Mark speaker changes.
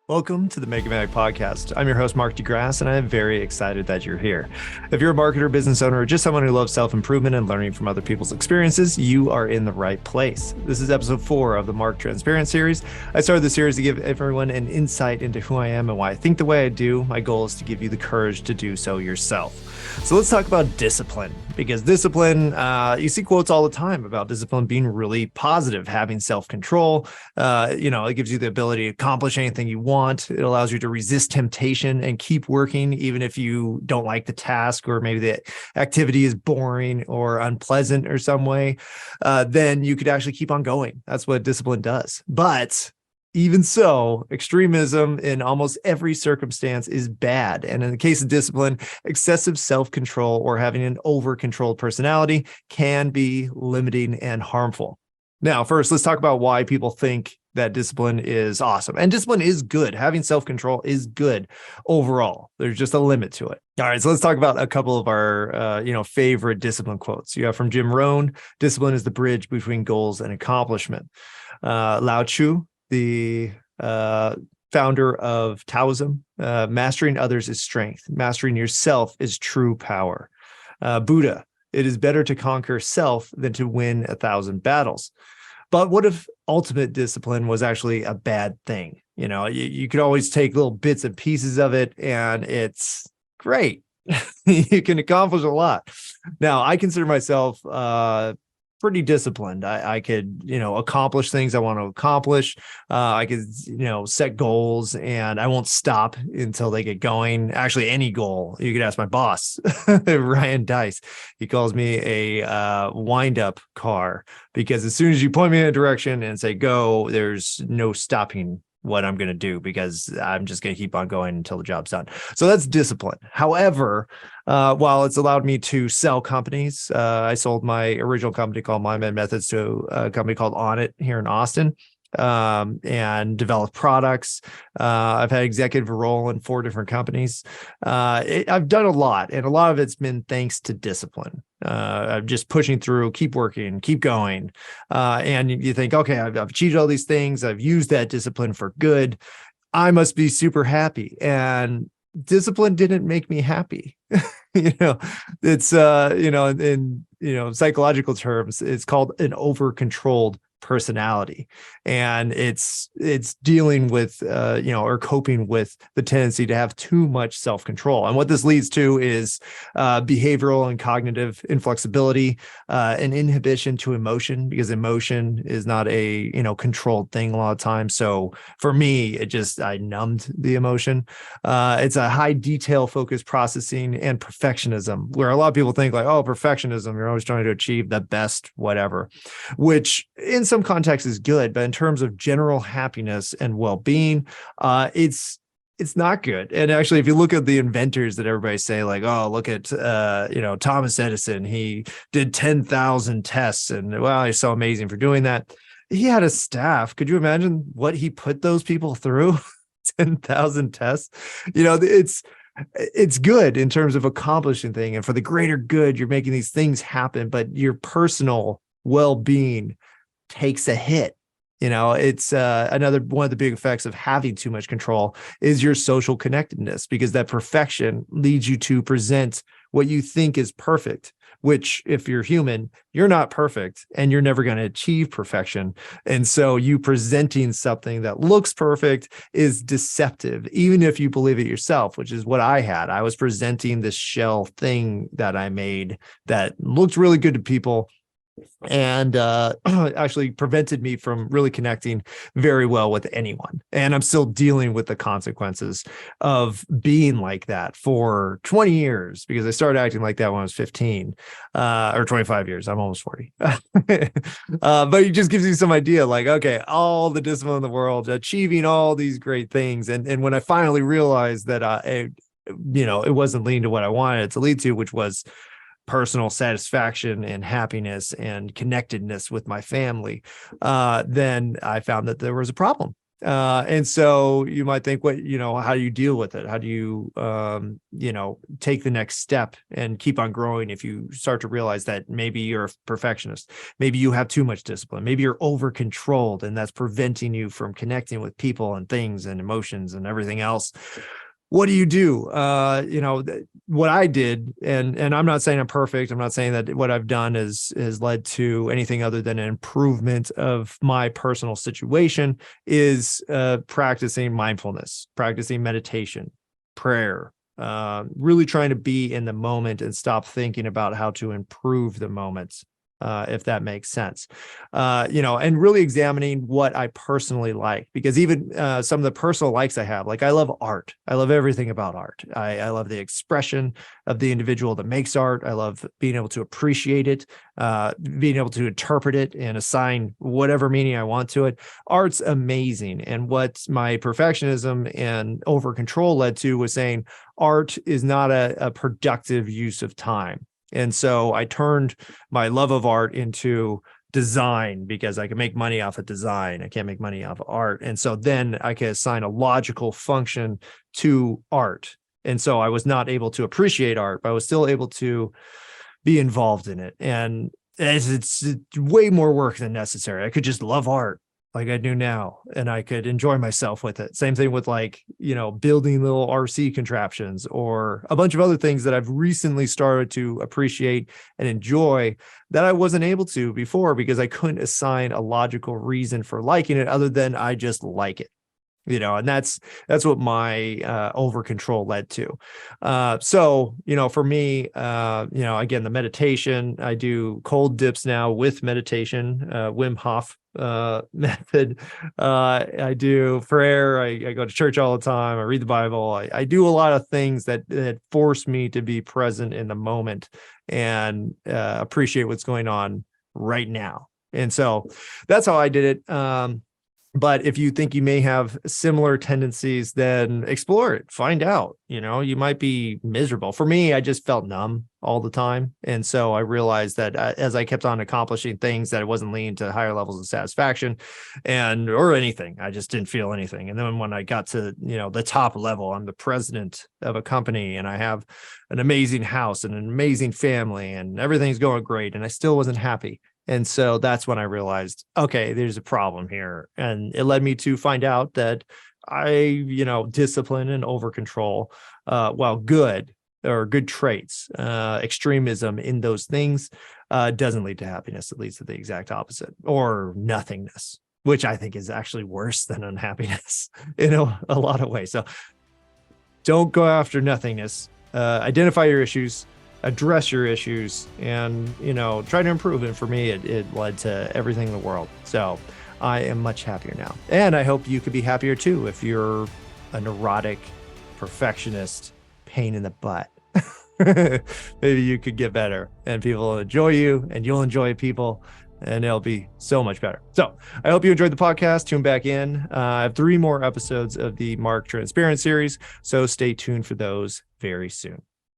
Speaker 1: Welcome to the Make It Mag podcast. I'm your host, Mark Grasse, and I'm very excited that you're here. If you're a marketer, business owner, or just someone who loves self-improvement and learning from other people's experiences, you are in the right place. This is episode 4 of the Mark Transparent series. I started the series to give everyone an insight into who I am and why I think the way I do. My goal is to give you the courage to do so yourself. So let's talk about discipline, because discipline, you see quotes all the time about discipline being really positive, having self-control. It gives you the ability to accomplish anything you want. It allows you to resist temptation and keep working, even if you don't like the task, or maybe the activity is boring or unpleasant or some way, then you could actually keep on going. That's what discipline does. But even so, extremism in almost every circumstance is bad. And in the case of discipline, excessive self-control or having an over-controlled personality can be limiting and harmful. Now, first, let's talk about why people think that discipline is awesome. And discipline is good. Having self-control is good overall. There's just a limit to it. All right, so let's talk about a couple of our favorite discipline quotes. You have from Jim Rohn: "Discipline is the bridge between goals and accomplishment." Lao Tzu, the founder of Taoism: "Mastering others is strength. Mastering yourself is true power." Buddha: "It is better to conquer self than to win 1,000 battles." But what if ultimate discipline was actually a bad thing? You could always take little bits and pieces of it, and it's great. You can accomplish a lot. Now, I consider myself pretty disciplined. I could, accomplish things I want to accomplish. I could, set goals, and I won't stop until they get going. Actually, any goal. You could ask my boss, Ryan Dice. He calls me a wind-up car, because as soon as you point me in a direction and say go, there's no stopping what I'm going to do, because I'm just going to keep on going until the job's done. So that's discipline. However, while it's allowed me to sell companies, I sold my original company called My Med Methods to a company called On It here in Austin, and developed products. I've had executive role in 4 different companies. I've done a lot, and a lot of it's been thanks to discipline. I'm just pushing through, keep working, keep going. And you think, okay, I've achieved all these things. I've used that discipline for good. I must be super happy. And discipline didn't make me happy. It's, in psychological terms, it's called an over-controlled personality, and it's dealing with or coping with the tendency to have too much self-control. And what this leads to is behavioral and cognitive inflexibility, an inhibition to emotion, because emotion is not a controlled thing a lot of times. So for me, I numbed the emotion. It's a high detail focused processing and perfectionism, where a lot of people think like, oh, perfectionism, you're always trying to achieve the best whatever, which in some contexts is good, but in terms of general happiness and well-being, it's not good. And actually, if you look at the inventors that everybody say, like, oh, look at Thomas Edison, he did 10,000 tests, and wow, he's so amazing for doing that. He had a staff. Could you imagine what he put those people through? 10,000 tests. It's good in terms of accomplishing things, and for the greater good, you're making these things happen, but your personal well-being takes a hit. It's another one of the big effects of having too much control is your social connectedness, because that perfection leads you to present what you think is perfect, which, if you're human, you're not perfect, and you're never going to achieve perfection. And so you presenting something that looks perfect is deceptive, even if you believe it yourself, which is what I had. I was presenting this shell thing that I made that looked really good to people, and actually prevented me from really connecting very well with anyone. And I'm still dealing with the consequences of being like that for 20 years, because I started acting like that when I was 15, or 25 years. I'm almost 40. But it just gives you some idea, like, okay, all the discipline in the world, achieving all these great things. And when I finally realized that it wasn't leading to what I wanted it to lead to, which was personal satisfaction and happiness and connectedness with my family, then I found that there was a problem. And so you might think, how do you deal with it? How do you, take the next step and keep on growing if you start to realize that maybe you're a perfectionist, maybe you have too much discipline, maybe you're over controlled, and that's preventing you from connecting with people and things and emotions and everything else. What do you do? What I did, and I'm not saying I'm perfect. I'm not saying that what I've done has led to anything other than an improvement of my personal situation, is practicing mindfulness, practicing meditation, prayer, really trying to be in the moment and stop thinking about how to improve the moment. If that makes sense, and really examining what I personally like, because even some of the personal likes I have, like I love art. I love everything about art. I love the expression of the individual that makes art. I love being able to appreciate it, being able to interpret it and assign whatever meaning I want to it. Art's amazing. And what my perfectionism and over control led to was saying art is not a productive use of time. And so I turned my love of art into design, because I can make money off of design. I can't make money off of art. And so then I can assign a logical function to art. And so I was not able to appreciate art, but I was still able to be involved in it. And it's way more work than necessary. I could just love art like I do now, and I could enjoy myself with it. Same thing with building little RC contraptions or a bunch of other things that I've recently started to appreciate and enjoy that I wasn't able to before, because I couldn't assign a logical reason for liking it other than I just like it. And that's what my over control led to. So for me, again, the meditation, I do cold dips now with meditation, Wim Hof method. I do prayer. I go to church all the time. I read the Bible. I do a lot of things that force me to be present in the moment and appreciate what's going on right now. And so that's how I did it. But if you think you may have similar tendencies, then explore it, find out. You might be miserable. For me, I just felt numb all the time. And so I realized that as I kept on accomplishing things, that it wasn't leading to higher levels of satisfaction or anything. I just didn't feel anything. And then when I got to, the top level, I'm the president of a company and I have an amazing house and an amazing family and everything's going great. And I still wasn't happy. And so that's when I realized, okay, there's a problem here. And it led me to find out that discipline and over control, while good traits, extremism in those things doesn't lead to happiness. It leads to the exact opposite, or nothingness, which I think is actually worse than unhappiness in a lot of ways. So don't go after nothingness. Identify your issues, address your issues, and try to improve. And for me, it led to everything in the world. So I am much happier now, and I hope you could be happier too if you're a neurotic perfectionist pain in the butt. Maybe you could get better and people will enjoy you and you'll enjoy people, and it'll be so much better. So I hope you enjoyed the podcast. Tune back in. I have 3 more episodes of the Mark Transparent series, so stay tuned for those very soon.